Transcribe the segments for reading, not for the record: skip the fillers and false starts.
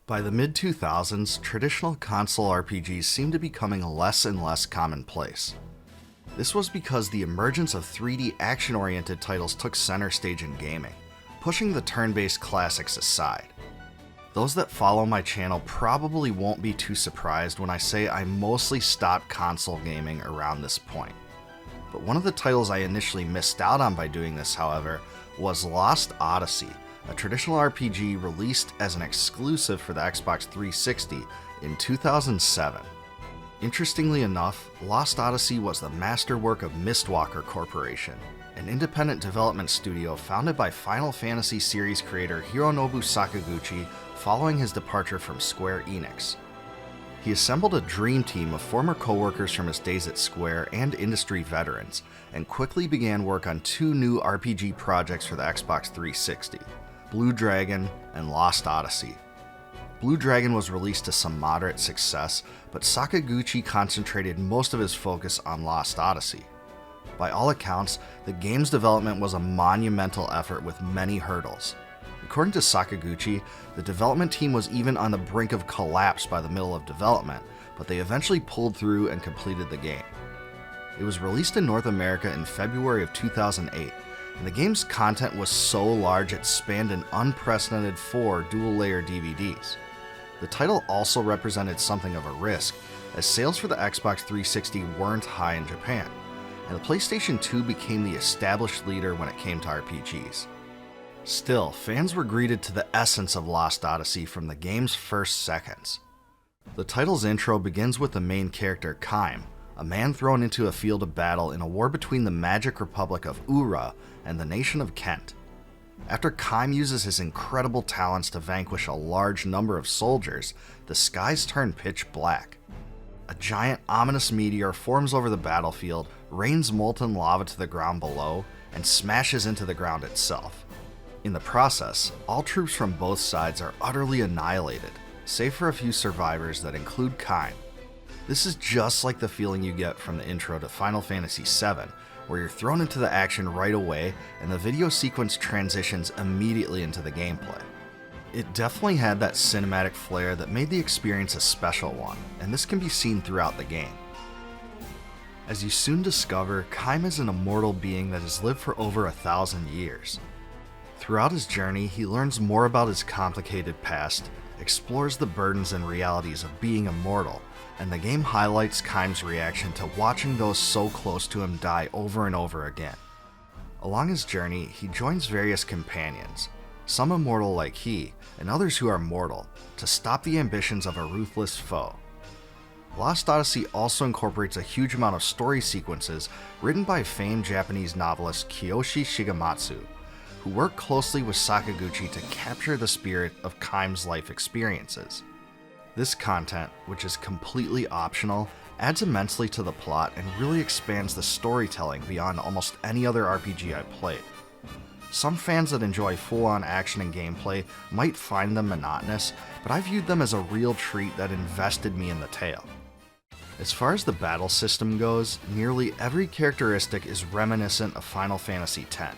By the mid-2000s, traditional console RPGs seemed to be becoming less and less commonplace. This was because the emergence of 3D action-oriented titles took center stage in gaming, pushing the turn-based classics aside. Those that follow my channel probably won't be too surprised when I say I mostly stopped console gaming around this point. But one of the titles I initially missed out on by doing this, however, was Lost Odyssey, a traditional RPG released as an exclusive for the Xbox 360 in 2007. Interestingly enough, Lost Odyssey was the masterwork of Mistwalker Corporation, an independent development studio founded by Final Fantasy series creator Hironobu Sakaguchi following his departure from Square Enix. He assembled a dream team of former co-workers from his days at Square and industry veterans, and quickly began work on two new RPG projects for the Xbox 360, Blue Dragon and Lost Odyssey. Blue Dragon was released to some moderate success, but Sakaguchi concentrated most of his focus on Lost Odyssey. By all accounts, the game's development was a monumental effort with many hurdles. According to Sakaguchi, the development team was even on the brink of collapse by the middle of development, but they eventually pulled through and completed the game. It was released in North America in February of 2008, and the game's content was so large it spanned an unprecedented 4 dual-layer DVDs. The title also represented something of a risk, as sales for the Xbox 360 weren't high in Japan, and the PlayStation 2 became the established leader when it came to RPGs. Still, fans were greeted to the essence of Lost Odyssey from the game's first seconds. The title's intro begins with the main character Kaim, a man thrown into a field of battle in a war between the Magic Republic of Ura and the nation of Kent. After Kaim uses his incredible talents to vanquish a large number of soldiers, the skies turn pitch black. A giant, ominous meteor forms over the battlefield, rains molten lava to the ground below, and smashes into the ground itself. In the process, all troops from both sides are utterly annihilated, save for a few survivors that include Kaim. This is just like the feeling you get from the intro to Final Fantasy VII, where you're thrown into the action right away and the video sequence transitions immediately into the gameplay. It definitely had that cinematic flair that made the experience a special one, and this can be seen throughout the game. As you soon discover, Kaim is an immortal being that has lived for over 1,000 years. Throughout his journey, he learns more about his complicated past, explores the burdens and realities of being immortal, and the game highlights Kaim's reaction to watching those so close to him die over and over again. Along his journey, he joins various companions, some immortal like he, and others who are mortal, to stop the ambitions of a ruthless foe. Lost Odyssey also incorporates a huge amount of story sequences written by famed Japanese novelist Kiyoshi Shigematsu, who worked closely with Sakaguchi to capture the spirit of Kaim's life experiences. This content, which is completely optional, adds immensely to the plot and really expands the storytelling beyond almost any other RPG I've played. Some fans that enjoy full-on action and gameplay might find them monotonous, but I viewed them as a real treat that invested me in the tale. As far as the battle system goes, nearly every characteristic is reminiscent of Final Fantasy X.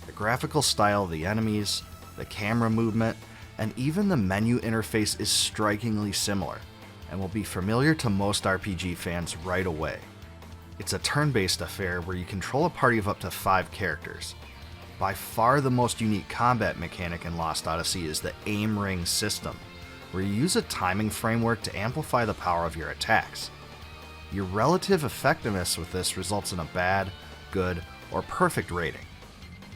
The graphical style of the enemies, the camera movement, and even the menu interface is strikingly similar, and will be familiar to most RPG fans right away. It's a turn-based affair where you control a party of up to 5 characters. By far the most unique combat mechanic in Lost Odyssey is the aim ring system, where you use a timing framework to amplify the power of your attacks. Your relative effectiveness with this results in a bad, good, or perfect rating.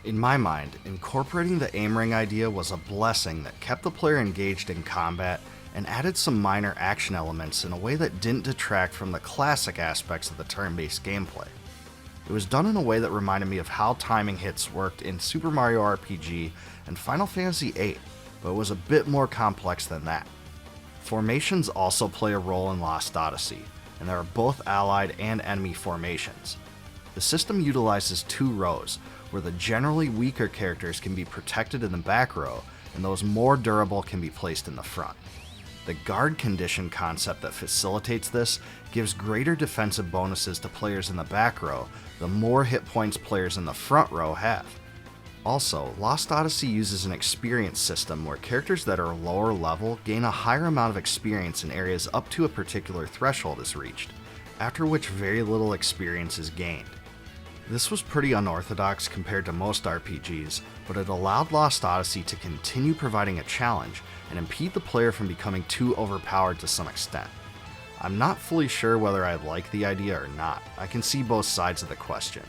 In my mind, incorporating the aim ring idea was a blessing that kept the player engaged in combat and added some minor action elements in a way that didn't detract from the classic aspects of the turn-based gameplay. It was done in a way that reminded me of how timing hits worked in Super Mario RPG and Final Fantasy VIII, but it was a bit more complex than that. Formations also play a role in Lost Odyssey, and there are both allied and enemy formations. The system utilizes 2 rows, where the generally weaker characters can be protected in the back row, and those more durable can be placed in the front. The guard condition concept that facilitates this gives greater defensive bonuses to players in the back row the more hit points players in the front row have. Also, Lost Odyssey uses an experience system where characters that are lower level gain a higher amount of experience in areas up to a particular threshold is reached, after which very little experience is gained. This was pretty unorthodox compared to most RPGs, but it allowed Lost Odyssey to continue providing a challenge and impede the player from becoming too overpowered to some extent. I'm not fully sure whether I like the idea or not. I can see both sides of the question.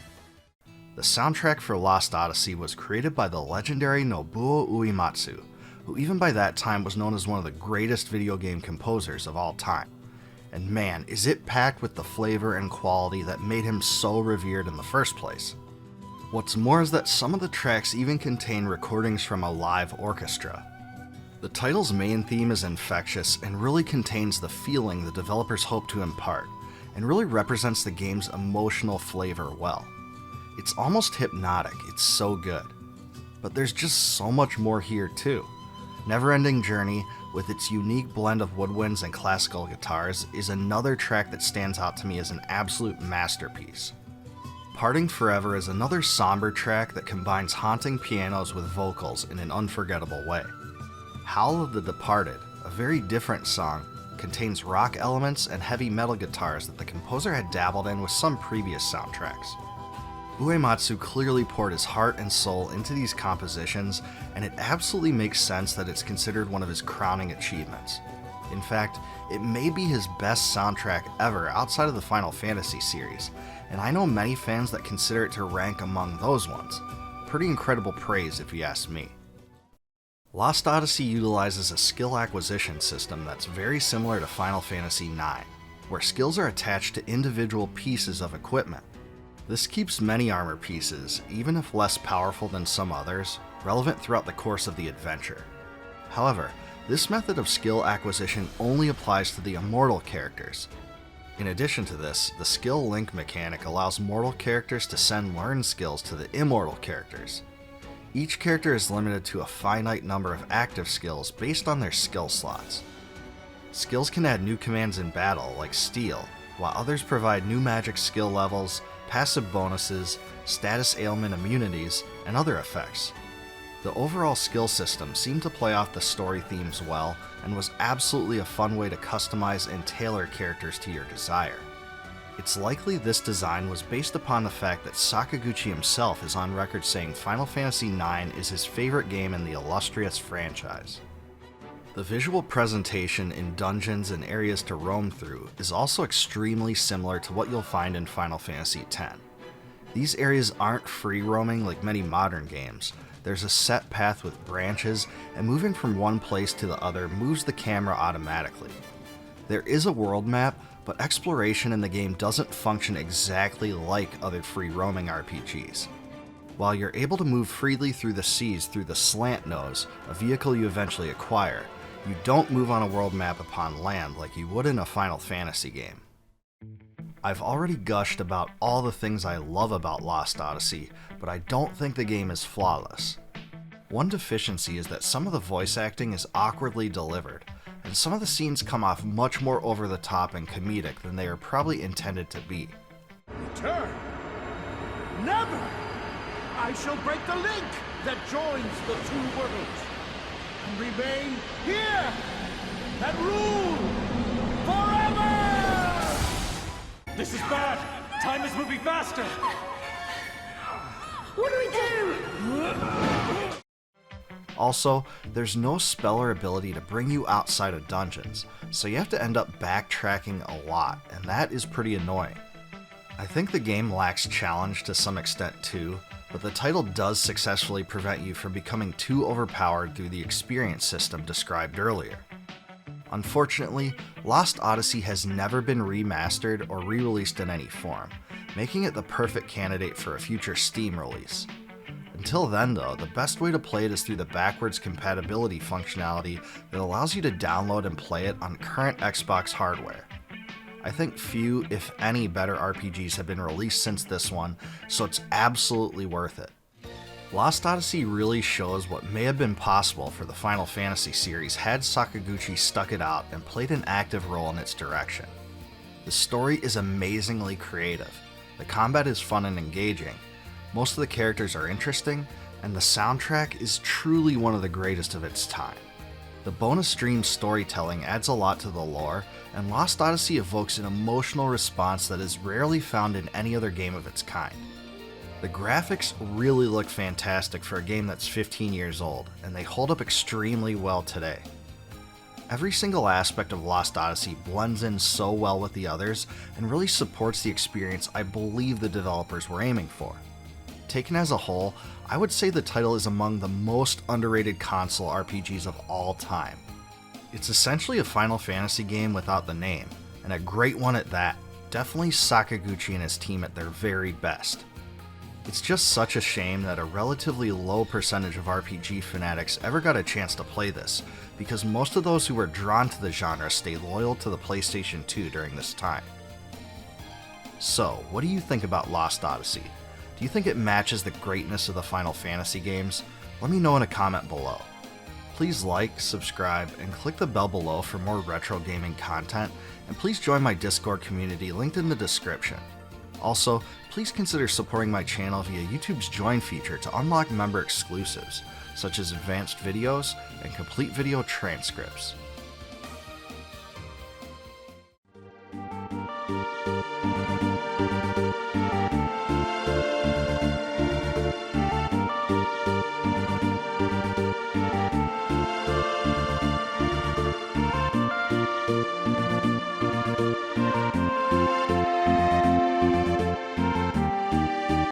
The soundtrack for Lost Odyssey was created by the legendary Nobuo Uematsu, who even by that time was known as one of the greatest video game composers of all time. And man, is it packed with the flavor and quality that made him so revered in the first place. What's more is that some of the tracks even contain recordings from a live orchestra. The title's main theme is infectious and really contains the feeling the developers hope to impart, and really represents the game's emotional flavor well. It's almost hypnotic, it's so good. But there's just so much more here too. Never-Ending Journey, with its unique blend of woodwinds and classical guitars, is another track that stands out to me as an absolute masterpiece. Parting Forever is another somber track that combines haunting pianos with vocals in an unforgettable way. Howl of the Departed, a very different song, contains rock elements and heavy metal guitars that the composer had dabbled in with some previous soundtracks. Uematsu clearly poured his heart and soul into these compositions, and it absolutely makes sense that it's considered one of his crowning achievements. In fact, it may be his best soundtrack ever outside of the Final Fantasy series, and I know many fans that consider it to rank among those ones. Pretty incredible praise if you ask me. Lost Odyssey utilizes a skill acquisition system that's very similar to Final Fantasy IX, where skills are attached to individual pieces of equipment. This keeps many armor pieces, even if less powerful than some others, relevant throughout the course of the adventure. However, this method of skill acquisition only applies to the immortal characters. In addition to this, the skill link mechanic allows mortal characters to send learned skills to the immortal characters. Each character is limited to a finite number of active skills based on their skill slots. Skills can add new commands in battle, like Steel, while others provide new magic skill levels, passive bonuses, status ailment immunities, and other effects. The overall skill system seemed to play off the story themes well, and was absolutely a fun way to customize and tailor characters to your desire. It's likely this design was based upon the fact that Sakaguchi himself is on record saying Final Fantasy IX is his favorite game in the illustrious franchise. The visual presentation in dungeons and areas to roam through is also extremely similar to what you'll find in Final Fantasy X. These areas aren't free roaming like many modern games. There's a set path with branches, and moving from one place to the other moves the camera automatically. There is a world map, but exploration in the game doesn't function exactly like other free roaming RPGs. While you're able to move freely through the seas through the Slant Nose, a vehicle you eventually acquire, you don't move on a world map upon land like you would in a Final Fantasy game. I've already gushed about all the things I love about Lost Odyssey, but I don't think the game is flawless. One deficiency is that some of the voice acting is awkwardly delivered, and some of the scenes come off much more over the top and comedic than they are probably intended to be. Return? Never! I shall break the link that joins the two worlds, and remain here and rule forever! This is bad! Time is moving faster! What do we do? Also, there's no spell or ability to bring you outside of dungeons, so you have to end up backtracking a lot, and that is pretty annoying. I think the game lacks challenge to some extent too, but the title does successfully prevent you from becoming too overpowered through the experience system described earlier. Unfortunately, Lost Odyssey has never been remastered or re-released in any form, making it the perfect candidate for a future Steam release. Until then though, the best way to play it is through the backwards compatibility functionality that allows you to download and play it on current Xbox hardware. I think few, if any, better RPGs have been released since this one, so it's absolutely worth it. Lost Odyssey really shows what may have been possible for the Final Fantasy series had Sakaguchi stuck it out and played an active role in its direction. The story is amazingly creative, the combat is fun and engaging, most of the characters are interesting, and the soundtrack is truly one of the greatest of its time. The bonus stream storytelling adds a lot to the lore, and Lost Odyssey evokes an emotional response that is rarely found in any other game of its kind. The graphics really look fantastic for a game that's 15 years old, and they hold up extremely well today. Every single aspect of Lost Odyssey blends in so well with the others and really supports the experience I believe the developers were aiming for. Taken as a whole, I would say the title is among the most underrated console RPGs of all time. It's essentially a Final Fantasy game without the name, and a great one at that, definitely Sakaguchi and his team at their very best. It's just such a shame that a relatively low percentage of RPG fanatics ever got a chance to play this, because most of those who were drawn to the genre stayed loyal to the PlayStation 2 during this time. So, what do you think about Lost Odyssey? Do you think it matches the greatness of the Final Fantasy games? Let me know in a comment below. Please like, subscribe, and click the bell below for more retro gaming content, and please join my Discord community linked in the description. Also, please consider supporting my channel via YouTube's Join feature to unlock member exclusives, such as advanced videos and complete video transcripts.